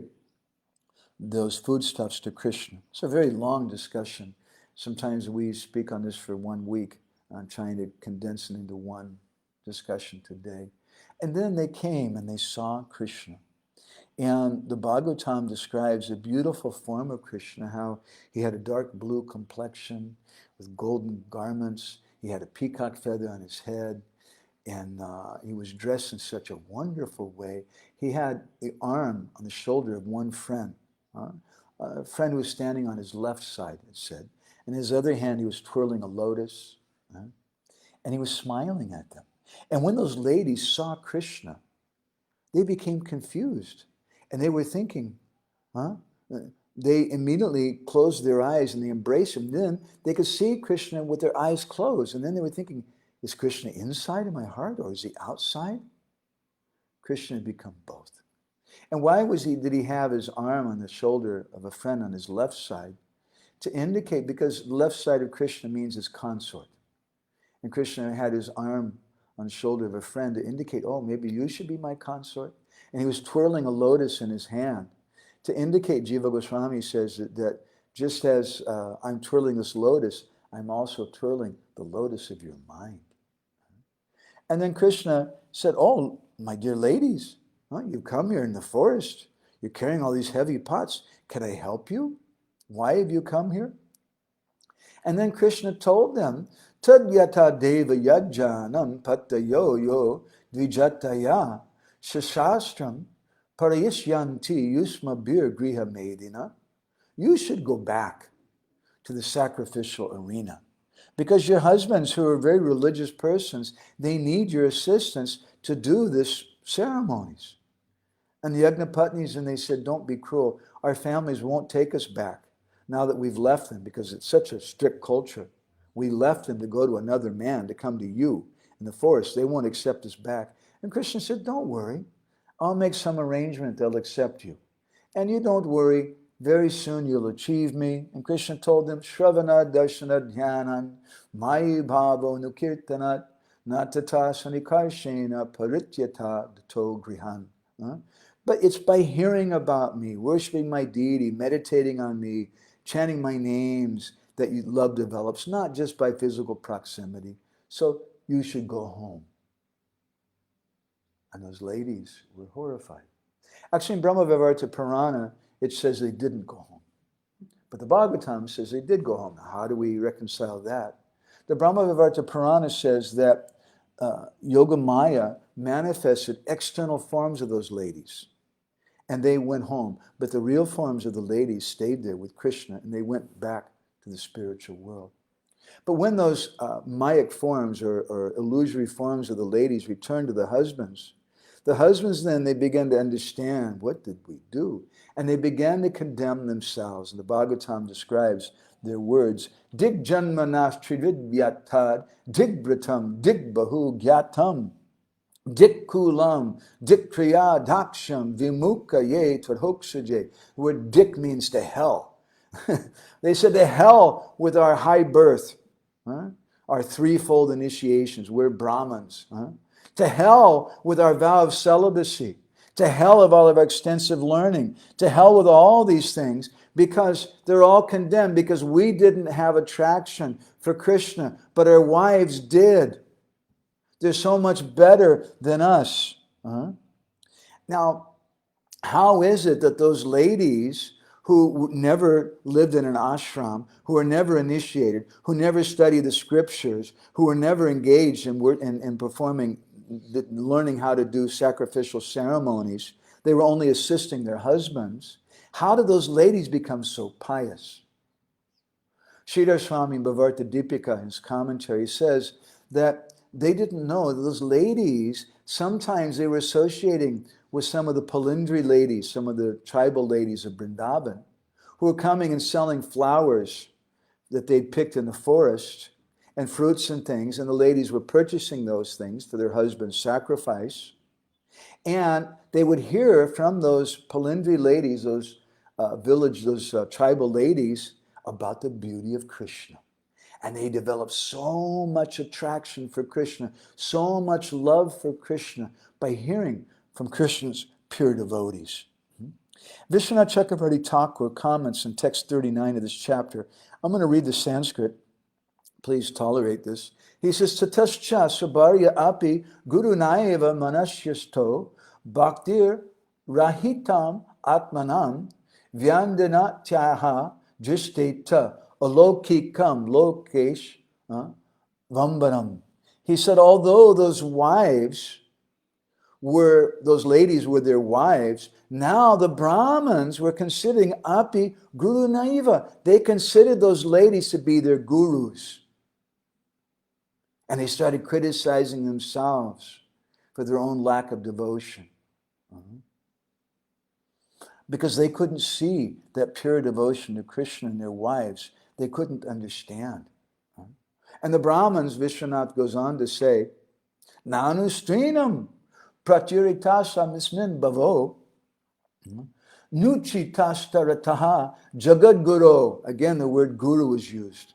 Speaker 1: those foodstuffs to Krishna. It's a very long discussion. Sometimes we speak on this for 1 week. I'm trying to condense it into one discussion today. And then they came and they saw Krishna. And the Bhagavatam describes a beautiful form of Krishna, how he had a dark blue complexion with golden garments. He had a peacock feather on his head, and he was dressed in such a wonderful way. He had the arm on the shoulder of one friend, a friend who was standing on his left side, it said. In his other hand, he was twirling a lotus, and he was smiling at them. And when those ladies saw Krishna, they became confused, and they were thinking, They immediately closed their eyes and they embraced him. Then they could see Krishna with their eyes closed. And then they were thinking, is Krishna inside of my heart or is he outside? Krishna had become both. And why did he have his arm on the shoulder of a friend on his left side? To indicate, because the left side of Krishna means his consort. And Krishna had his arm on the shoulder of a friend to indicate, oh, maybe you should be my consort. And he was twirling a lotus in his hand to indicate, Jiva Goswami says that just as I'm twirling this lotus, I'm also twirling the lotus of your mind. And then Krishna said, oh, my dear ladies, you come here in the forest. You're carrying all these heavy pots. Can I help you? Why have you come here? And then Krishna told them, Tadyata deva yajjanam patayo yo dvijataya shashastram parayishyanti yusma bir griha medina. You should go back to the sacrificial arena because your husbands, who are very religious persons, they need your assistance to do this ceremonies. And the Yagnapatnis, and they said, don't be cruel. Our families won't take us back now that we've left them because it's such a strict culture. We left them to go to another man, to come to you in the forest. They won't accept us back. And Krishna said, don't worry. I'll make some arrangement. They'll accept you. And you don't worry. Very soon you'll achieve me. And Krishna told them, Shravana darshana dhyanan mayi bhavo nukirtanat natata sanikarshena parityata dato grihan. But it's by hearing about me, worshiping my deity, meditating on me, chanting my names, that love develops, not just by physical proximity. So you should go home. And those ladies were horrified. Actually, in Brahma Vivarta Purana, it says they didn't go home. But the Bhagavatam says they did go home. Now, how do we reconcile that? The Brahma Vivarta Purana says that Yoga Maya manifested external forms of those ladies. And they went home. But the real forms of the ladies stayed there with Krishna, and they went back to the spiritual world. But when those Mayic forms or illusory forms of the ladies returned to the husbands then, they began to understand, what did we do? And they began to condemn themselves. And the Bhagavatam describes their words, Dig janmanas trividyatad, dig bratam, dig bahu gyatam, dig kulam, dig kriya daksham, vimukha ye tadhoksaje. The word dik means to hell. They said, to hell with our high birth. Huh? Our threefold initiations. We're Brahmins. Huh? To hell with our vow of celibacy. To hell with all of our extensive learning. To hell with all these things, because they're all condemned, because we didn't have attraction for Krishna, but our wives did. They're so much better than us. Huh? Now, how is it that those ladies who never lived in an ashram, who were never initiated, who never studied the scriptures, who were never engaged in performing, learning how to do sacrificial ceremonies, they were only assisting their husbands, how did those ladies become so pious? Sridhar Swami Bhavarta Deepika, in his commentary, says that they didn't know that those ladies, sometimes they were associating with some of the Palindri ladies, some of the tribal ladies of Vrindavan, who were coming and selling flowers that they'd picked in the forest and fruits and things, and the ladies were purchasing those things for their husband's sacrifice. And they would hear from those Palindri ladies, those tribal ladies, about the beauty of Krishna. And they developed so much attraction for Krishna, so much love for Krishna by hearing from Krishna's pure devotees. Vishwanath Chakravarti Thakur comments in text 39 of this chapter. I'm going to read the Sanskrit. Please tolerate this. He says, Tatascha sabarya api guru naeva manasyasto bhaktir rahitam atmanam vyandana tyaha jisteta alokikam lokesh vambanam. He said, although those ladies were their wives, now the Brahmins were considering api guru naiva. They considered those ladies to be their gurus. And they started criticizing themselves for their own lack of devotion. Because they couldn't see that pure devotion to Krishna in their wives. They couldn't understand. And the Brahmins, Vishwanath goes on to say, Nanu strinam pratyuritasam ismin bhavo nuchitastarataha jagadguru. Again, the word guru is used.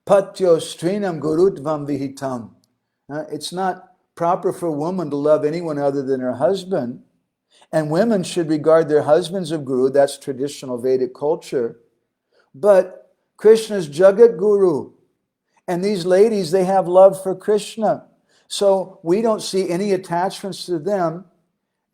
Speaker 1: Patyo strinam gurutvam vihitam. It's not proper for a woman to love anyone other than her husband. And women should regard their husbands as guru. That's traditional Vedic culture. But Krishna's Jagat Guru. And these ladies, they have love for Krishna. So we don't see any attachments to them,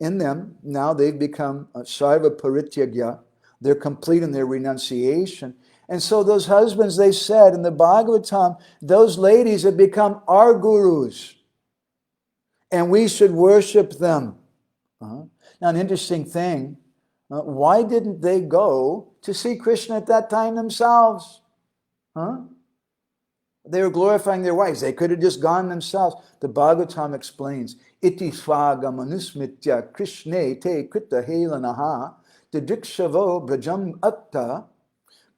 Speaker 1: in them. Now they've become Sarva Parityagya. They're complete in their renunciation. And so those husbands, they said in the Bhagavatam, those ladies have become our gurus. And we should worship them. Now, an interesting thing, why didn't they go to see Krishna at that time themselves? They were glorifying their wives. They could have just gone themselves. The Bhagavatam explains, Iti swaga manusmitya krishne te krita helanaha didrikshavo brajam atta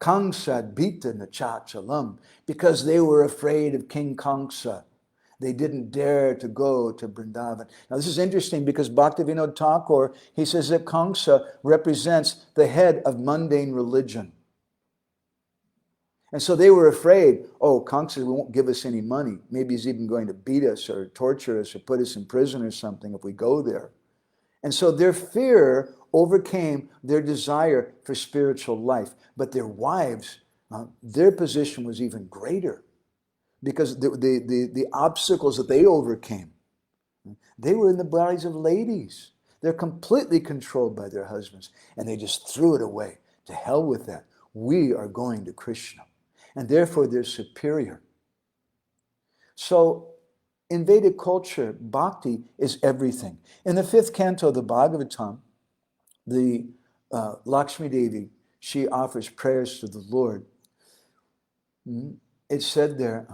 Speaker 1: kangsad bita nachachalam. Because they were afraid of King Kamsa. They didn't dare to go to Vrindavan. Now this is interesting because Bhaktivinoda Thakur, he says that Kamsa represents the head of mundane religion. And so they were afraid, Kamsa won't give us any money. Maybe he's even going to beat us or torture us or put us in prison or something if we go there. And so their fear overcame their desire for spiritual life. But their wives, their position was even greater. Because the obstacles that they overcame, they were in the bodies of ladies. They're completely controlled by their husbands. And they just threw it away. To hell with that. We are going to Krishna. And therefore they're superior. So in Vedic culture, bhakti is everything. In the 5th canto of the Bhagavatam, the Lakshmi Devi, she offers prayers to the Lord. It said there,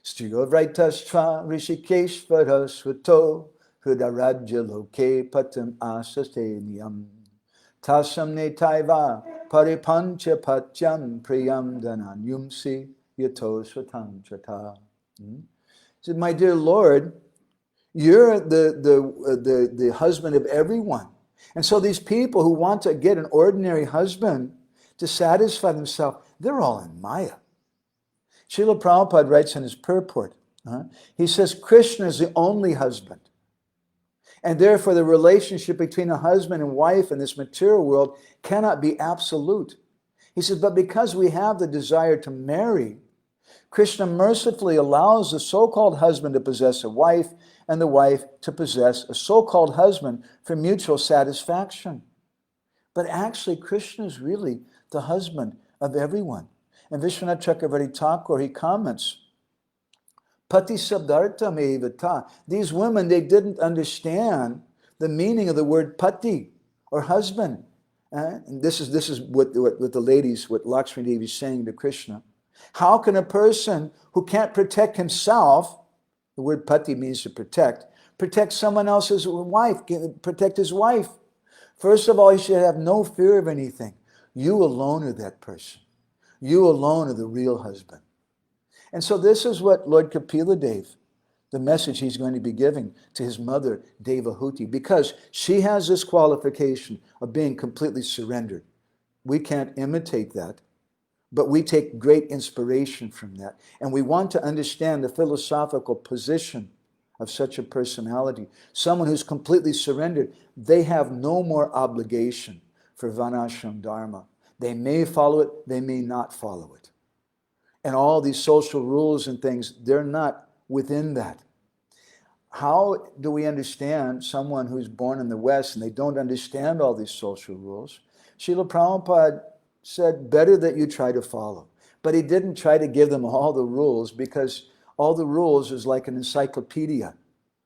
Speaker 1: Striyovraitastra Rishikeshvara Svato Hridarajya Loke Patam Asasteniyam Tasam Netaiva Paripancha Patyam Priyam Dananyumsi Yato Swatantrata. He said, my dear Lord, you're the husband of everyone. And so these people who want to get an ordinary husband to satisfy themselves, they're all in Maya. Srila Prabhupada writes in his purport, he says, Krishna is the only husband. And therefore the relationship between a husband and wife in this material world cannot be absolute. He says, but because we have the desire to marry, Krishna mercifully allows the so-called husband to possess a wife and the wife to possess a so-called husband for mutual satisfaction. But actually, Krishna is really the husband of everyone. And Vishwanath Chakravarti Thakur, he comments, Pati sabdarta mevata. These women, they didn't understand the meaning of the word pati, or husband. And this is what the ladies, what Lakshmi Devi is saying to Krishna. How can a person who can't protect himself, the word pati means to protect someone else's wife, protect his wife? First of all, he should have no fear of anything. You alone are that person. You alone are the real husband. And so this is what Lord Kapila Dev, the message he's going to be giving to his mother, Devahuti, because she has this qualification of being completely surrendered. We can't imitate that, but we take great inspiration from that. And we want to understand the philosophical position of such a personality. Someone who's completely surrendered, they have no more obligation for Varnashram Dharma. They may follow it, they may not follow it. And all these social rules and things, they're not within that. How do we understand someone who's born in the West and they don't understand all these social rules? Srila Prabhupada said, better that you try to follow. But he didn't try to give them all the rules, because all the rules is like an encyclopedia.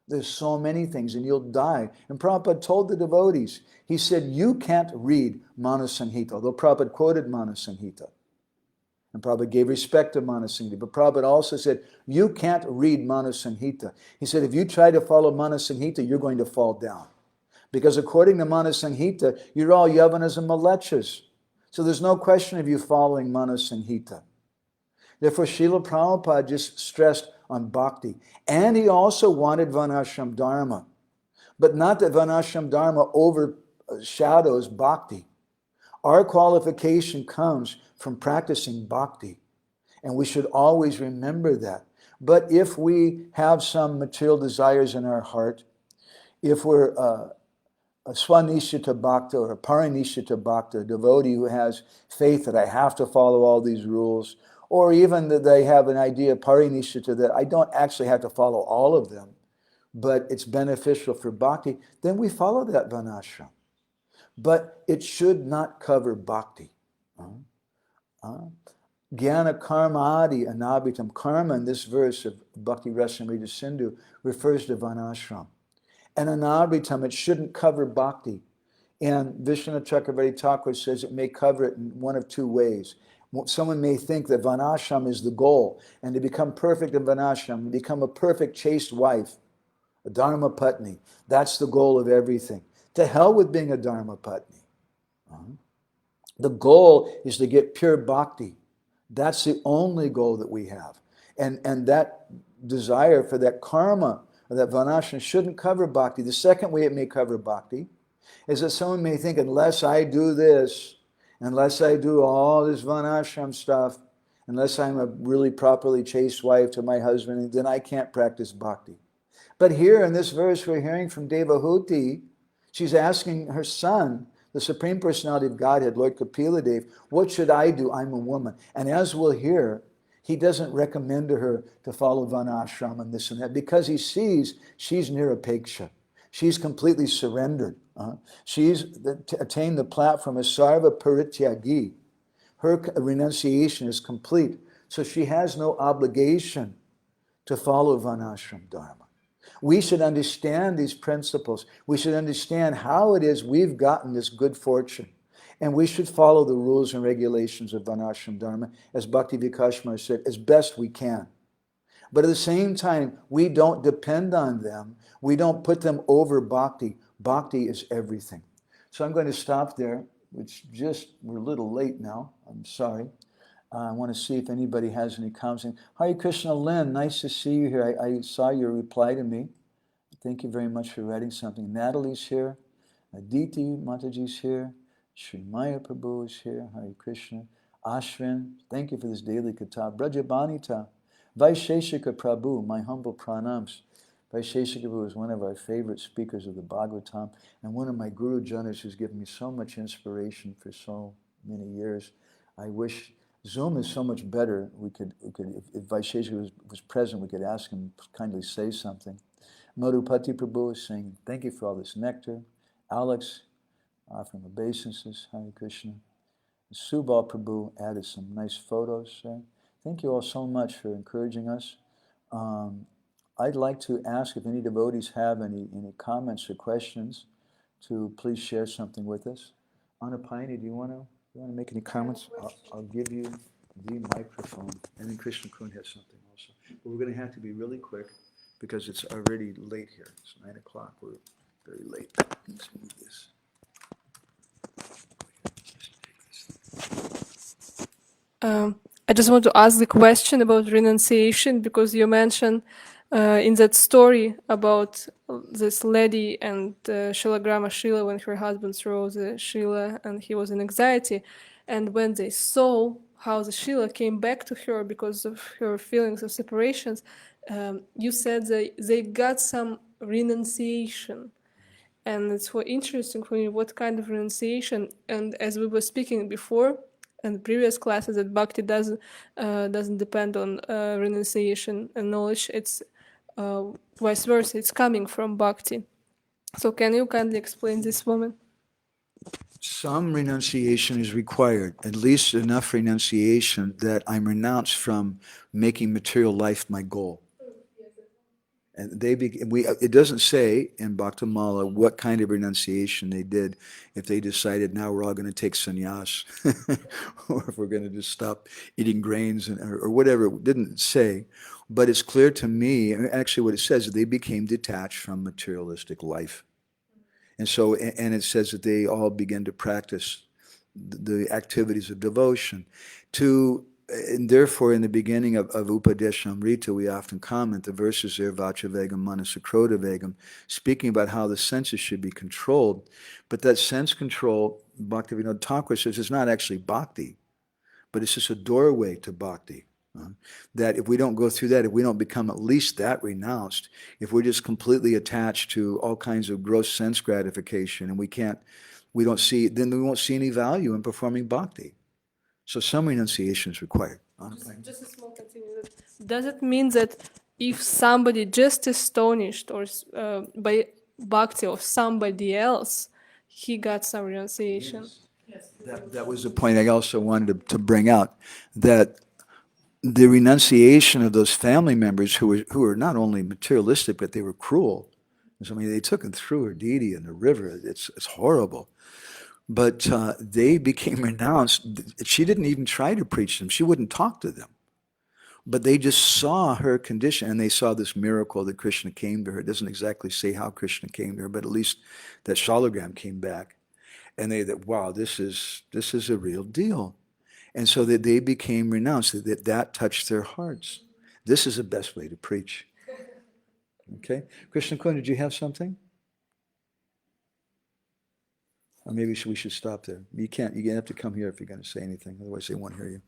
Speaker 1: There's so many things and you'll die. And Prabhupada told the devotees, he said, you can't read Manasamhita, although Prabhupada quoted Manasamhita. And Prabhupada gave respect to Manasamhita. But Prabhupada also said, you can't read Manasamhita. He said, if you try to follow Manasamhita, you're going to fall down. Because according to Manasamhita, you're all Yavanas and Malechas. So there's no question of you following Manasamhita. Therefore, Srila Prabhupada just stressed on bhakti. And he also wanted Varnashram Dharma. But not that Varnashram Dharma overshadows bhakti. Our qualification comes from practicing bhakti. And we should always remember that. But if we have some material desires in our heart, if we're a Swanishita Bhakta or a Parinishita Bhakta, a devotee who has faith that I have to follow all these rules, or even that they have an idea of Parinishita that I don't actually have to follow all of them, but it's beneficial for bhakti, then we follow that Varnashram. But it should not cover bhakti. Jnana karma adi anabhitam. Karma in this verse of Bhakti Rasamrita Sindhu refers to Varnashram. And anabhitam, it shouldn't cover bhakti. And Vishwanath Chakravarti Thakur says it may cover it in one of two ways. Someone may think that Varnashram is the goal, and to become perfect in Varnashram, to become a perfect chaste wife, a Dharma Patni, that's the goal of everything. To hell with being a Dharma Patni. The goal is to get pure bhakti. That's the only goal that we have. And that desire for that karma, or that Varnashram, shouldn't cover bhakti. The second way it may cover bhakti is that someone may think, unless I do this, unless I do all this Varnashram stuff, unless I'm a really properly chaste wife to my husband, then I can't practice bhakti. But here in this verse we're hearing from Devahuti, she's asking her son, the Supreme Personality of Godhead, Lord Kapila Dev, what should I do? I'm a woman. And as we'll hear, he doesn't recommend to her to follow Varnashram and this and that, because he sees she's nirapeksha. She's completely surrendered. She's attained the platform as Sarva Parityagi. Her renunciation is complete. So she has no obligation to follow Varnashram Dharma. We should understand these principles. We should understand how it is we've gotten this good fortune. And we should follow the rules and regulations of Varnashram Dharma, as Bhakti Vikashmar said, as best we can. But at the same time, we don't depend on them. We don't put them over bhakti. Bhakti is everything. So I'm going to stop there, we're a little late now. I'm sorry. I want to see if anybody has any comments. Hare Krishna Lynn, nice to see you here. I saw your reply to me. Thank you very much for writing something. Natalie's here. Aditi Mataji's here. Sri Maya Prabhu is here. Hare Krishna. Ashwin, thank you for this daily katha. Brajabanita, Vaisheshika Prabhu, my humble pranams. Vaisheshika Prabhu is one of our favorite speakers of the Bhagavatam and one of my Guru Janas who's given me so much inspiration for so many years. I wish Zoom is so much better. We could if Vaisheshika was present, we could ask him to kindly say something. Madhupati Prabhu is saying, thank you for all this nectar. Alex, offering obeisances, Hare Krishna. Subal Prabhu added some nice photos. Thank you all so much for encouraging us. I'd like to ask if any devotees have any comments or questions to please share something with us. Anapayani, do you want to make any comments? I'll give you the microphone. And then Krishna Kun has something also. But we're going to have to be really quick because it's already late here. It's 9 o'clock. We're very late. Let's move this.
Speaker 2: I just want to ask the question about renunciation because you mentioned in that story about this lady and Shilagrama Shila when her husband threw the Shila and he was in anxiety. And when they saw how the Shila came back to her because of her feelings of separations, you said they got some renunciation. And it's interesting for me what kind of renunciation. And as we were speaking before in the previous classes, that Bhakti doesn't depend on renunciation and knowledge. It's vice versa. It's coming from Bhakti. So can you kindly explain this moment?
Speaker 1: Some renunciation is required, at least enough renunciation that I'm renounced from making material life my goal. And it doesn't say in Bhaktamala what kind of renunciation they did, if they decided now we're all going to take sannyas, or if we're going to just stop eating grains or whatever. It didn't say, but it's clear to me, actually what it says is they became detached from materialistic life. And so, and it says that they all began to practice the activities of devotion. And therefore, in the beginning of Upadeshamrita, we often comment the verses there, Vachavegam, Manasakroda Vegam, speaking about how the senses should be controlled. But that sense control, Bhaktivinoda Thakur says, is not actually bhakti, but it's just a doorway to bhakti. That if we don't go through that, if we don't become at least that renounced, if we're just completely attached to all kinds of gross sense gratification and then we won't see any value in performing bhakti. So some renunciation is required.
Speaker 2: Just a small continuation. Does it mean that if somebody just astonished or by bhakti of somebody else, he got some renunciation?
Speaker 1: Yes. That was the point I also wanted to bring out, that the renunciation of those family members who were not only materialistic, but they were cruel. I mean, they took him through her deity in the river. It's horrible. But they became renounced. She didn't even try to preach them. She wouldn't talk to them. But they just saw her condition, and they saw this miracle that Krishna came to her. It doesn't exactly say how Krishna came to her, but at least that shalagram came back. And they thought, wow, this is a real deal. And so that they became renounced, that touched their hearts. This is the best way to preach. Okay? Krishna Kun, did you have something? Or maybe we should stop there. You have to come here if you're going to say anything, otherwise they won't hear you.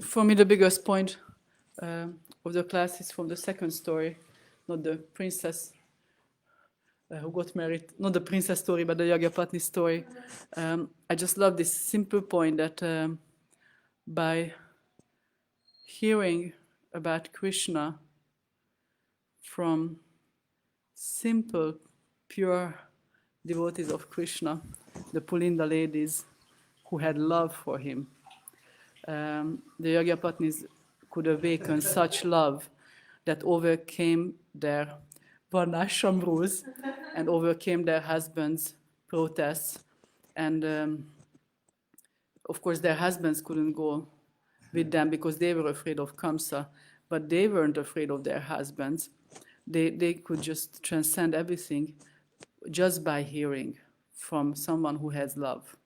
Speaker 3: For me, the biggest point of the class is from the second story, not the princess who got married, not the princess story, but the Yagyapatni story. I just love this simple point that by hearing about Krishna from simple, pure devotees of Krishna, the Pulinda ladies who had love for him, the Yagyapatnis could awaken such love that overcame their varnashram rules and overcame their husbands' protests. And of course, their husbands couldn't go with them because they were afraid of Kamsa, but they weren't afraid of their husbands. They could just transcend everything just by hearing from someone who has love.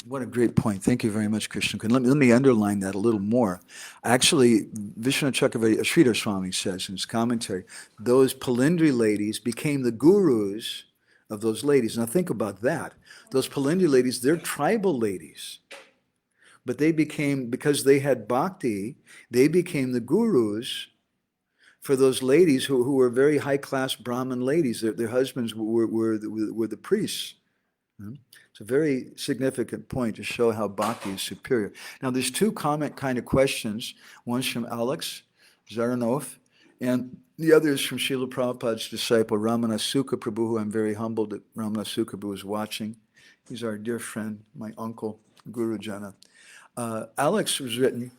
Speaker 1: What a great point. Thank you very much, Krishna. Let me underline that a little more. Actually, Vishnu Chakravarti Sridhar Swami says in his commentary, those Palindri ladies became the gurus of those ladies. Now think about that. Those Palindri ladies, they're tribal ladies. But they became, because they had bhakti, they became the gurus for those ladies who were very high-class Brahmin ladies. Their husbands were the priests. It's a very significant point to show how bhakti is superior. Now, there's two comment kind of questions. One's from Alex Zaranov, and the other is from Srila Prabhupada's disciple, Ramana Sukha Prabhu, who I'm very humbled that Ramana Sukha Prabhu is watching. He's our dear friend, my uncle, Guru Jana. Alex was written,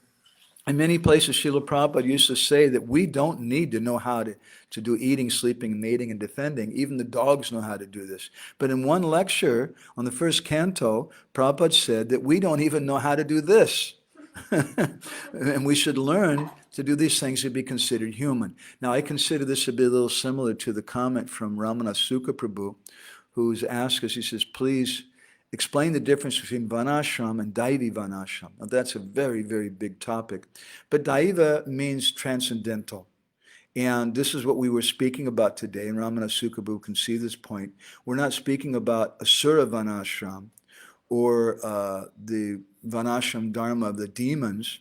Speaker 1: in many places, Srila Prabhupada used to say that we don't need to know how to do eating, sleeping, mating, and defending. Even the dogs know how to do this. But in one lecture on the first canto, Prabhupada said that we don't even know how to do this. And we should learn to do these things to be considered human. Now, I consider this to be a little similar to the comment from Ramana Sukha Prabhu, who's asked us, he says, please explain the difference between Vanashram and Daivi Vanashram. Now, that's a very, very big topic. But Daiva means transcendental. And this is what we were speaking about today, and Ramana Sukha can see this point. We're not speaking about Asura Vanashram or the Vanashram Dharma of the demons.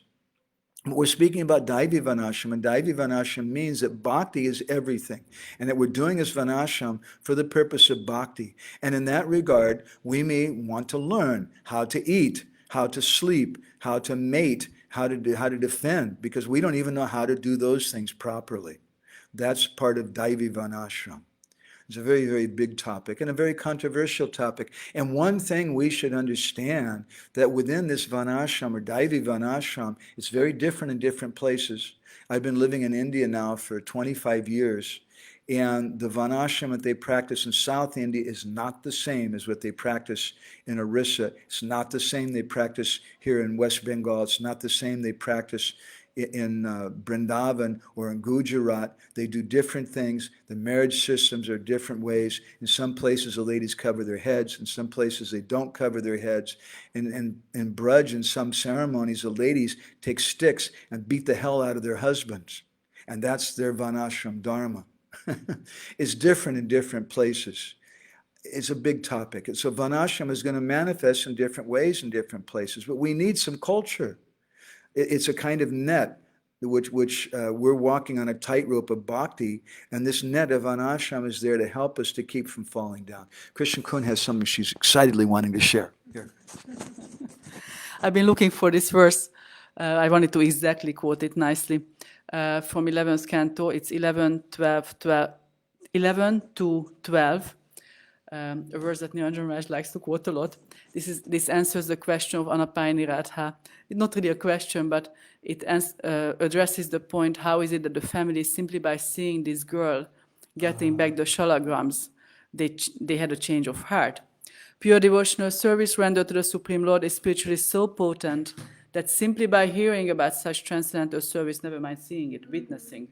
Speaker 1: We're speaking about Daivi Vanashram, and Daivi Vanashram means that bhakti is everything, and that we're doing this Vanashram for the purpose of bhakti. And in that regard, we may want to learn how to eat, how to sleep, how to mate, how to defend, because we don't even know how to do those things properly. That's part of Daivi Vanashram. It's a very, very big topic and a very controversial topic. And one thing we should understand, that within this Vanashram or Daivi Vanashram, it's very different in different places. I've been living in India now for 25 years, and the Vanashram that they practice in South India is not the same as what they practice in Orissa. It's not the same they practice here in West Bengal. It's not the same they practice in Vrindavan or in Gujarat. They do different things. The marriage systems are different ways. In some places, the ladies cover their heads. In some places, they don't cover their heads. In Braj, in some ceremonies, the ladies take sticks and beat the hell out of their husbands. And that's their Vanashram Dharma. It's different in different places. It's a big topic. So Vanashram is going to manifest in different ways in different places. But we need some culture. It's a kind of net which we're walking on a tightrope of bhakti, and this net of Vanashram is there to help us to keep from falling down. Krishna Kun has something she's excitedly wanting to share. Here.
Speaker 3: I've been looking for this verse. I wanted to exactly quote it nicely. From 11th canto, it's 11 to 12. A verse that Niranjan Raj likes to quote a lot. This answers the question of Anapayani Radha. It's not really a question, but it addresses the point, how is it that the family, simply by seeing this girl getting back the shalagrams, they had a change of heart. Pure devotional service rendered to the Supreme Lord is spiritually so potent that simply by hearing about such transcendental service, never mind seeing it, witnessing,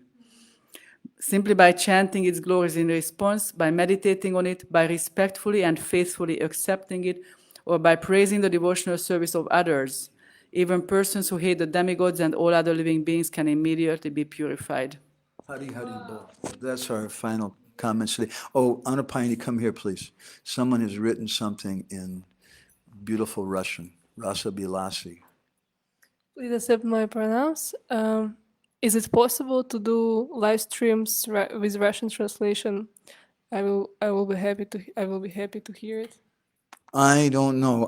Speaker 3: simply by chanting its glories in response, by meditating on it, by respectfully and faithfully accepting it, or by praising the devotional service of others, even persons who hate the demigods and all other living beings can immediately be purified.
Speaker 1: Hari Hari Bol. That's our final comments today. Oh, Anapayani, come here, please. Someone has written something in beautiful Russian. Rasa Bilasi.
Speaker 2: Please accept my pronounce. Is it possible to do live streams with Russian translation? I will be happy to hear it.
Speaker 1: I don't know.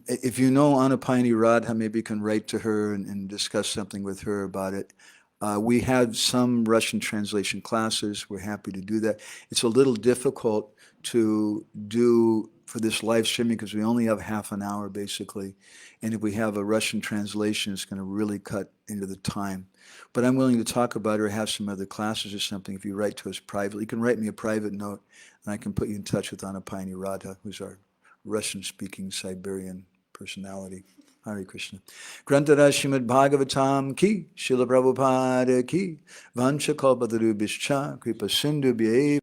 Speaker 1: If you know Anapayani Radha, maybe you can write to her and discuss something with her about it. We have some Russian translation classes. We're happy to do that. It's a little difficult to do for this live streaming because we only have half an hour basically. And if we have a Russian translation, it's going to really cut into the time. But I'm willing to talk about it or have some other classes or something if you write to us privately. You can write me a private note and I can put you in touch with Anapayani Radha, who's our Russian-speaking Siberian personality. Hare Krishna. Grantara Srimad Bhagavatam ki, Srila Prabhupada ki, Vancha Kalpatarubhischa, Kripa Sindhu Bhye.